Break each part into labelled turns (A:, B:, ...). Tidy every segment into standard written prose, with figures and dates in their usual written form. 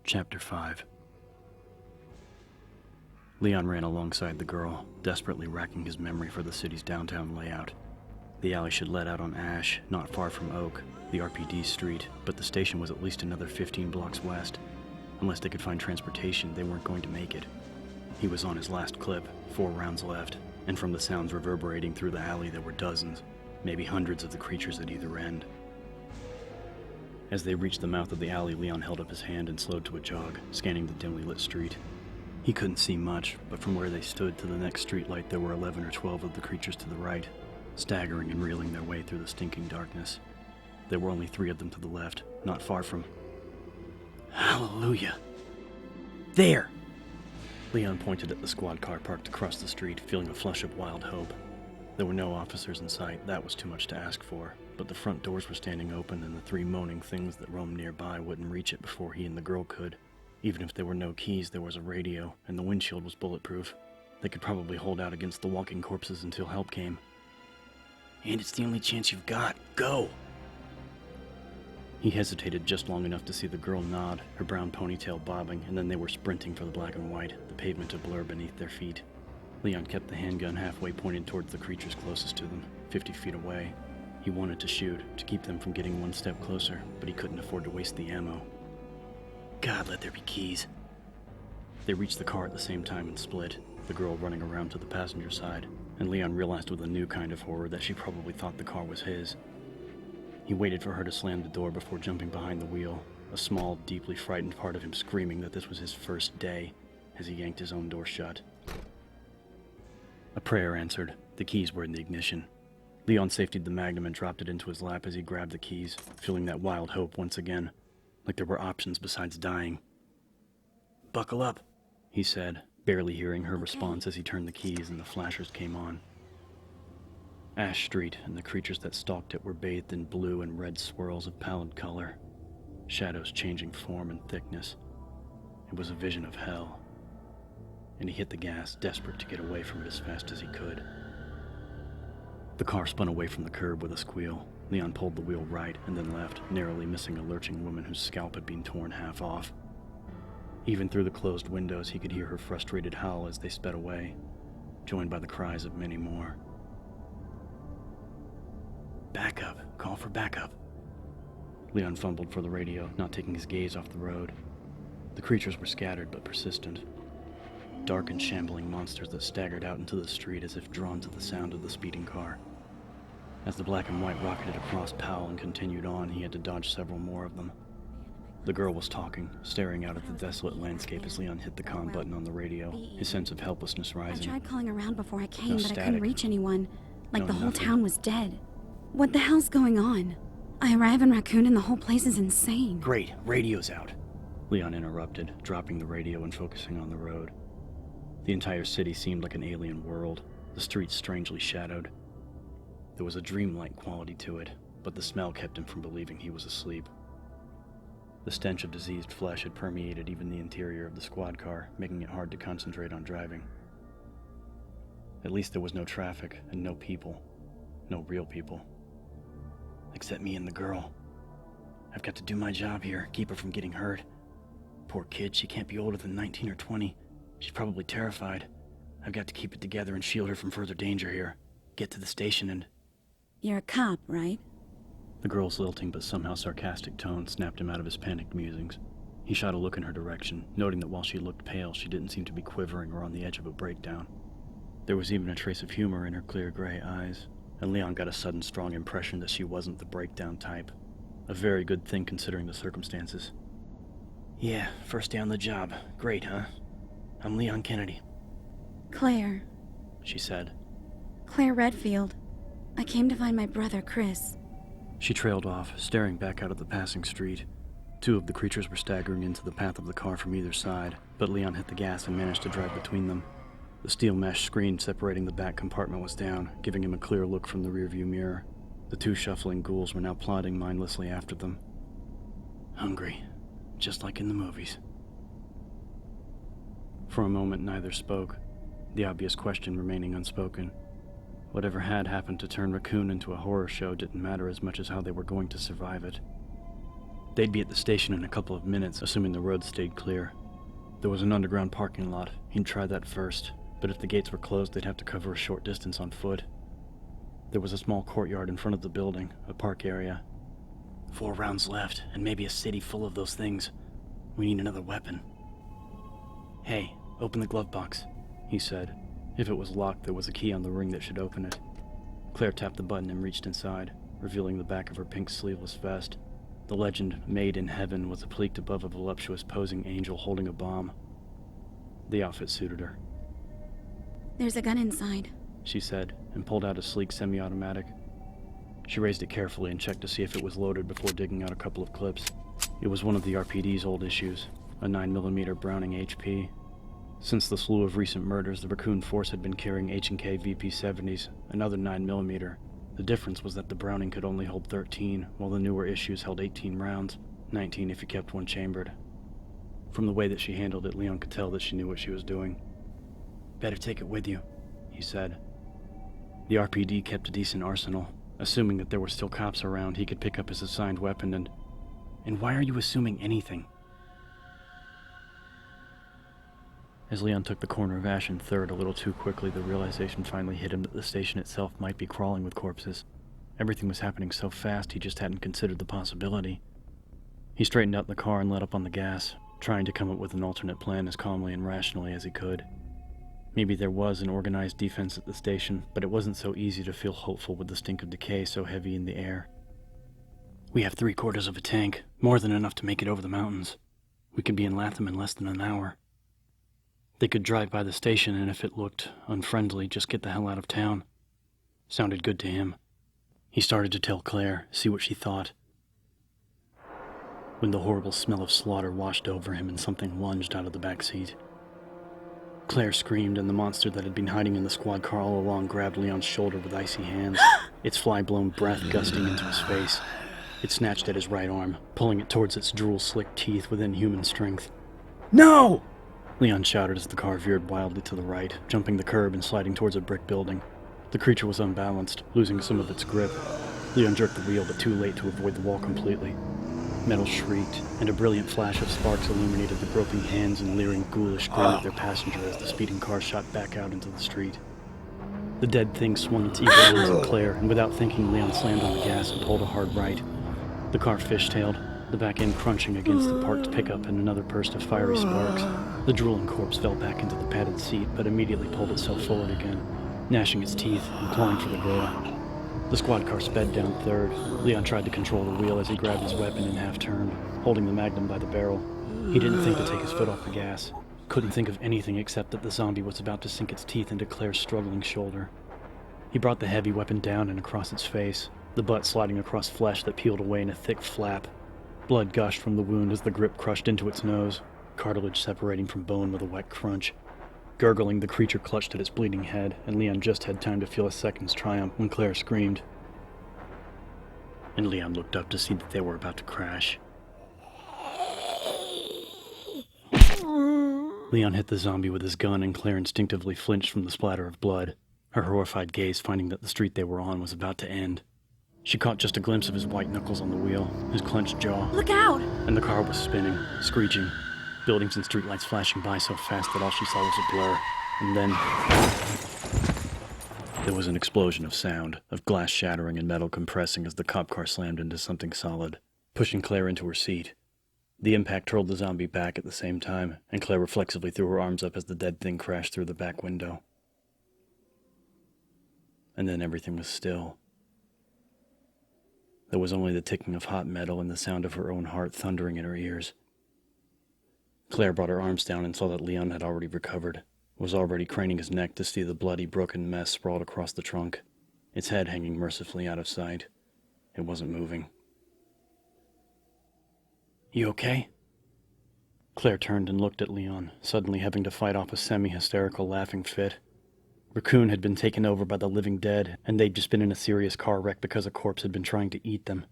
A: Chapter 5. Leon ran alongside the girl, desperately racking his memory for the city's downtown layout. The alley should let out on Ash, not far from Oak, the RPD street, but the station was at least another 15 blocks west. Unless they could find transportation, they weren't going to make it. He was on his last clip, 4 rounds left, and from the sounds reverberating through the alley there were dozens, maybe hundreds of the creatures at either end. As they reached the mouth of the alley, Leon held up his hand and slowed to a jog, scanning the dimly lit street. He couldn't see much, but from where they stood to the next streetlight there were 11 or 12 of the creatures to the right, staggering and reeling their way through the stinking darkness. There were only 3 of them to the left, not far from... Hallelujah! There! Leon pointed at the squad car parked across the street, feeling a flush of wild hope. There were no officers in sight, that was too much to ask for, but the front doors were standing open and the 3 moaning things that roamed nearby wouldn't reach it before he and the girl could. Even if there were no keys, there was a radio, and the windshield was bulletproof. They could probably hold out against the walking corpses until help came. And it's the only chance you've got. Go! He hesitated just long enough to see the girl nod, her brown ponytail bobbing, and then they were sprinting for the black and white, the pavement a blur beneath their feet. Leon kept the handgun halfway pointed towards the creatures closest to them, 50 feet away. He wanted to shoot, to keep them from getting 1 step closer, but he couldn't afford to waste the ammo. God, let there be keys. They reached the car at the same time and split, the girl running around to the passenger side, and Leon realized with a new kind of horror that she probably thought the car was his. He waited for her to slam the door before jumping behind the wheel, a small, deeply frightened part of him screaming that this was his first day, as he yanked his own door shut. A prayer answered. The keys were in the ignition. Leon safetied the Magnum and dropped it into his lap as he grabbed the keys, feeling that wild hope once again, like there were options besides dying. Buckle up, he said, barely hearing her response as he turned the keys and the flashers came on. Ash Street and the creatures that stalked it were bathed in blue and red swirls of pallid color, shadows changing form and thickness. It was a vision of hell, and he hit the gas, desperate to get away from it as fast as he could. The car spun away from the curb with a squeal. Leon pulled the wheel right and then left, narrowly missing a lurching woman whose scalp had been torn half off. Even through the closed windows, he could hear her frustrated howl as they sped away, joined by the cries of many more. Backup. Call for backup. Leon fumbled for the radio, not taking his gaze off the road. The creatures were scattered but persistent. Dark and shambling monsters that staggered out into the street as if drawn to the sound of the speeding car. As the black and white rocketed across Powell and continued on, he had to dodge several more of them. The girl was talking, staring out at the desolate landscape as Leon hit the comm button on the radio, his sense of helplessness rising.
B: I tried calling around before I came,
A: No
B: but
A: static.
B: I couldn't reach anyone. Like the whole
A: Nothing.
B: town was dead. What the hell's going on? I arrive in Raccoon and the whole place is insane.
A: Great, radio's out. Leon interrupted, dropping the radio and focusing on the road. The entire city seemed like an alien world, the streets strangely shadowed. There was a dreamlike quality to it, but the smell kept him from believing he was asleep. The stench of diseased flesh had permeated even the interior of the squad car, making it hard to concentrate on driving. At least there was no traffic and no people. No real people. Except me and the girl. I've got to do my job here, keep her from getting hurt. Poor kid, she can't be older than 19 or 20. She's probably terrified. I've got to keep it together and shield her from further danger here. Get to the station and...
B: You're a cop, right?
A: The girl's lilting but somehow sarcastic tone snapped him out of his panicked musings. He shot a look in her direction, noting that while she looked pale, she didn't seem to be quivering or on the edge of a breakdown. There was even a trace of humor in her clear gray eyes, and Leon got a sudden strong impression that she wasn't the breakdown type. A very good thing considering the circumstances. Yeah, first day on the job. Great, huh? I'm Leon Kennedy.
B: Claire.
A: She said.
B: Claire Redfield. I came to find my brother, Chris.
A: She trailed off, staring back out at the passing street. 2 of the creatures were staggering into the path of the car from either side, but Leon hit the gas and managed to drive between them. The steel mesh screen separating the back compartment was down, giving him a clear look from the rearview mirror. The 2 shuffling ghouls were now plodding mindlessly after them. Hungry, just like in the movies. For a moment, neither spoke, the obvious question remaining unspoken. Whatever had happened to turn Raccoon into a horror show didn't matter as much as how they were going to survive it. They'd be at the station in a couple of minutes, assuming the road stayed clear. There was an underground parking lot. He'd try that first, but if the gates were closed, they'd have to cover a short distance on foot. There was a small courtyard in front of the building, a park area. 4 rounds left, and maybe a city full of those things. We need another weapon. Hey, open the glove box, he said. If it was locked, there was a key on the ring that should open it. Claire tapped the button and reached inside, revealing the back of her pink sleeveless vest. The legend, Made in Heaven, was appliqued above a voluptuous posing angel holding a bomb. The outfit suited her.
B: There's a gun inside,
A: She said, and pulled out a sleek semi-automatic. She raised it carefully and checked to see if it was loaded before digging out a couple of clips. It was one of the RPD's old issues, a 9mm Browning HP. Since the slew of recent murders, the Raccoon Force had been carrying H&K VP-70s, another 9mm. The difference was that the Browning could only hold 13, while the newer issues held 18 rounds, 19 if you kept one chambered. From the way that she handled it, Leon could tell that she knew what she was doing. Better take it with you, he said. The RPD kept a decent arsenal. Assuming that there were still cops around, he could pick up his assigned weapon And why are you assuming anything? As Leon took the corner of Ash and 3rd a little too quickly, the realization finally hit him that the station itself might be crawling with corpses. Everything was happening so fast, he just hadn't considered the possibility. He straightened out the car and let up on the gas, trying to come up with an alternate plan as calmly and rationally as he could. Maybe there was an organized defense at the station, but it wasn't so easy to feel hopeful with the stink of decay so heavy in the air. We have 3/4 of a tank, more than enough to make it over the mountains. We could be in Latham in less than an hour. They could drive by the station, and if it looked unfriendly, just get the hell out of town. Sounded good to him. He started to tell Claire, see what she thought. When the horrible smell of slaughter washed over him and something lunged out of the back seat. Claire screamed, and the monster that had been hiding in the squad car all along grabbed Leon's shoulder with icy hands, its fly-blown breath gusting into his face. It snatched at his right arm, pulling it towards its drool-slicked teeth with inhuman strength. No! Leon shouted as the car veered wildly to the right, jumping the curb and sliding towards a brick building. The creature was unbalanced, losing some of its grip. Leon jerked the wheel, but too late to avoid the wall completely. Metal shrieked, and a brilliant flash of sparks illuminated the groping hands and leering ghoulish grin of their passenger as the speeding car shot back out into the street. The dead thing swung its evil arms at Claire, and without thinking, Leon slammed on the gas and pulled a hard right. The car fishtailed, the back end crunching against the parked pickup and another burst of fiery sparks. The drooling corpse fell back into the padded seat, but immediately pulled itself forward again, gnashing its teeth and clawing for the grill. The squad car sped down 3rd. Leon tried to control the wheel as he grabbed his weapon and half-turned, holding the Magnum by the barrel. He didn't think to take his foot off the gas. Couldn't think of anything except that the zombie was about to sink its teeth into Claire's struggling shoulder. He brought the heavy weapon down and across its face, the butt sliding across flesh that peeled away in a thick flap. Blood gushed from the wound as the grip crushed into its nose, cartilage separating from bone with a wet crunch. Gurgling, the creature clutched at its bleeding head, and Leon just had time to feel a second's triumph when Claire screamed. And Leon looked up to see that they were about to crash. Leon hit the zombie with his gun, and Claire instinctively flinched from the splatter of blood, her horrified gaze finding that the street they were on was about to end. She caught just a glimpse of his white knuckles on the wheel, his clenched jaw.
B: Look out!
A: And the car was spinning, screeching, buildings and streetlights flashing by so fast that all she saw was a blur. And then there was an explosion of sound, of glass shattering and metal compressing as the cop car slammed into something solid, pushing Claire into her seat. The impact hurled the zombie back at the same time, and Claire reflexively threw her arms up as the dead thing crashed through the back window. And then everything was still. There was only the ticking of hot metal and the sound of her own heart thundering in her ears. Claire brought her arms down and saw that Leon had already recovered, was already craning his neck to see the bloody, broken mess sprawled across the trunk, its head hanging mercifully out of sight. It wasn't moving. You okay? Claire turned and looked at Leon, suddenly having to fight off a semi-hysterical laughing fit. Raccoon had been taken over by the living dead, and they'd just been in a serious car wreck because a corpse had been trying to eat them.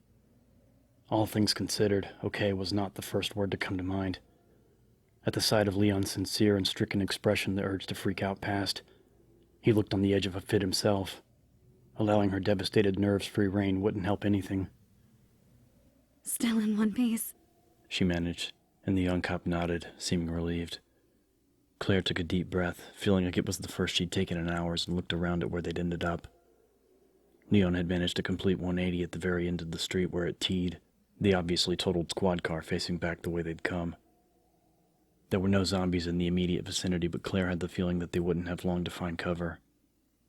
A: All things considered, okay was not the first word to come to mind. At the sight of Leon's sincere and stricken expression, the urge to freak out passed. He looked on the edge of a fit himself. Allowing her devastated nerves free rein wouldn't help anything.
B: Still in one piece.
A: she managed, and the young cop nodded, seeming relieved. Claire took a deep breath, feeling like it was the first she'd taken in hours, and looked around at where they'd ended up. Leon had managed a complete 180 at the very end of the street where it teed, the obviously totaled squad car facing back the way they'd come. There were no zombies in the immediate vicinity, but Claire had the feeling that they wouldn't have long to find cover.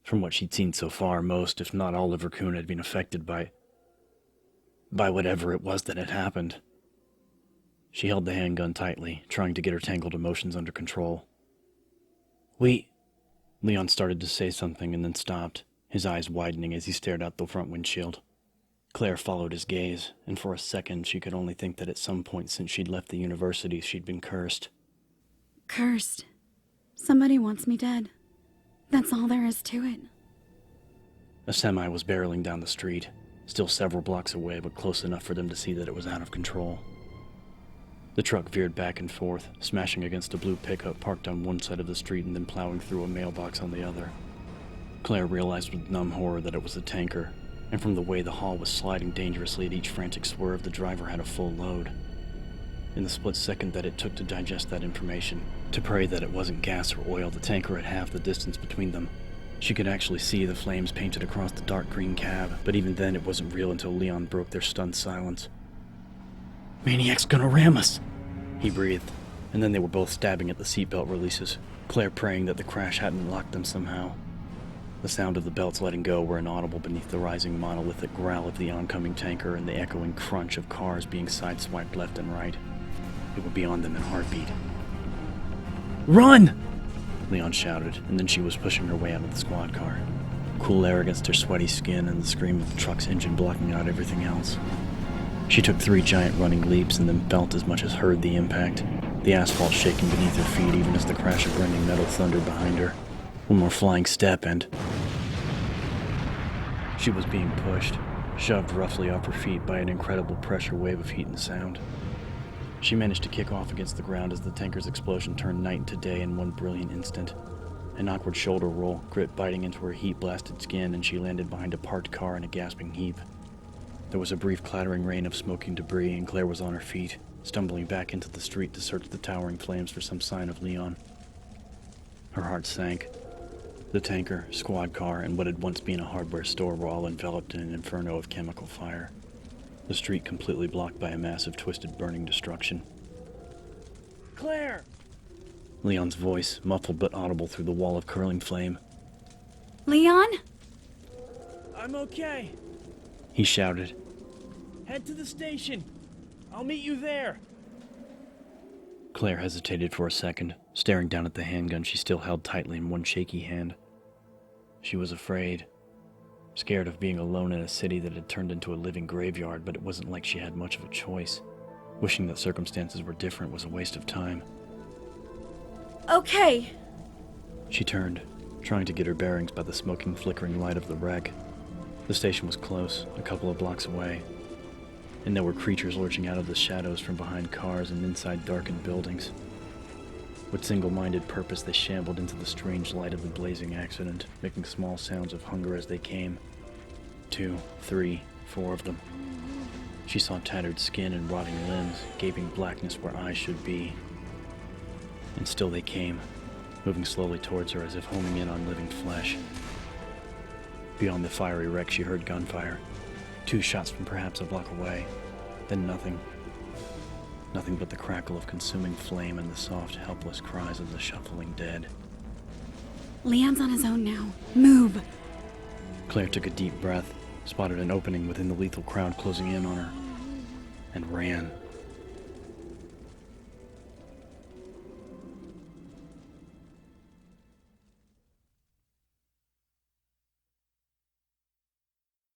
A: From what she'd seen so far, most, if not all, of Raccoon had been affected by whatever it was that had happened. She held the handgun tightly, trying to get her tangled emotions under control. Leon started to say something and then stopped, his eyes widening as he stared out the front windshield. Claire followed his gaze, and for a second she could only think that at some point since she'd left the university she'd been cursed.
B: Cursed. Somebody wants me dead. That's all there is to it.
A: A semi was barreling down the street, still several blocks away, but close enough for them to see that it was out of control. The truck veered back and forth, smashing against a blue pickup parked on one side of the street and then plowing through a mailbox on the other. Claire realized with numb horror that it was a tanker, and from the way the haul was sliding dangerously at each frantic swerve, the driver had a full load. In the split second that it took to digest that information, to pray that it wasn't gas or oil, the tanker had half the distance between them. She could actually see the flames painted across the dark green cab, but even then it wasn't real until Leon broke their stunned silence. "Maniac's gonna ram us!" he breathed, and then they were both stabbing at the seatbelt releases, Claire praying that the crash hadn't locked them somehow. The sound of the belts letting go were inaudible beneath the rising monolithic growl of the oncoming tanker and the echoing crunch of cars being sideswiped left and right. It would be on them in a heartbeat. "Run!" Leon shouted, and then she was pushing her way out of the squad car. Cool air against her sweaty skin and the scream of the truck's engine blocking out everything else. She took 3 giant running leaps and then felt as much as heard the impact, the asphalt shaking beneath her feet even as the crash of rending metal thundered behind her. One more flying step and... she was being pushed, shoved roughly off her feet by an incredible pressure wave of heat and sound. She managed to kick off against the ground as the tanker's explosion turned night into day in one brilliant instant. An awkward shoulder roll, grit biting into her heat-blasted skin, and she landed behind a parked car in a gasping heap. There was a brief clattering rain of smoking debris, and Claire was on her feet, stumbling back into the street to search the towering flames for some sign of Leon. Her heart sank. The tanker, squad car, and what had once been a hardware store were all enveloped in an inferno of chemical fire. The street completely blocked by a massive twisted burning destruction. "Claire!" Leon's voice, muffled but audible through the wall of curling flame.
B: Leon?
A: "I'm okay," he shouted. "Head to the station. I'll meet you there." Claire hesitated for a second, staring down at the handgun she still held tightly in one shaky hand. She was afraid. Scared of being alone in a city that had turned into a living graveyard, but it wasn't like she had much of a choice. Wishing that circumstances were different was a waste of time.
B: Okay.
A: She turned, trying to get her bearings by the smoking, flickering light of the wreck. The station was close, a couple of blocks away, and there were creatures lurching out of the shadows from behind cars and inside darkened buildings. With single-minded purpose, they shambled into the strange light of the blazing accident, making small sounds of hunger as they came. 2, 3, 4 of them. She saw tattered skin and rotting limbs, gaping blackness where eyes should be. And still they came, moving slowly towards her as if homing in on living flesh. Beyond the fiery wreck, she heard gunfire. 2 shots from perhaps a block away. Then nothing. Nothing but the crackle of consuming flame and the soft, helpless cries of the shuffling dead.
B: Leon's on his own now. Move!
A: Claire took a deep breath, spotted an opening within the lethal crowd closing in on her, and ran.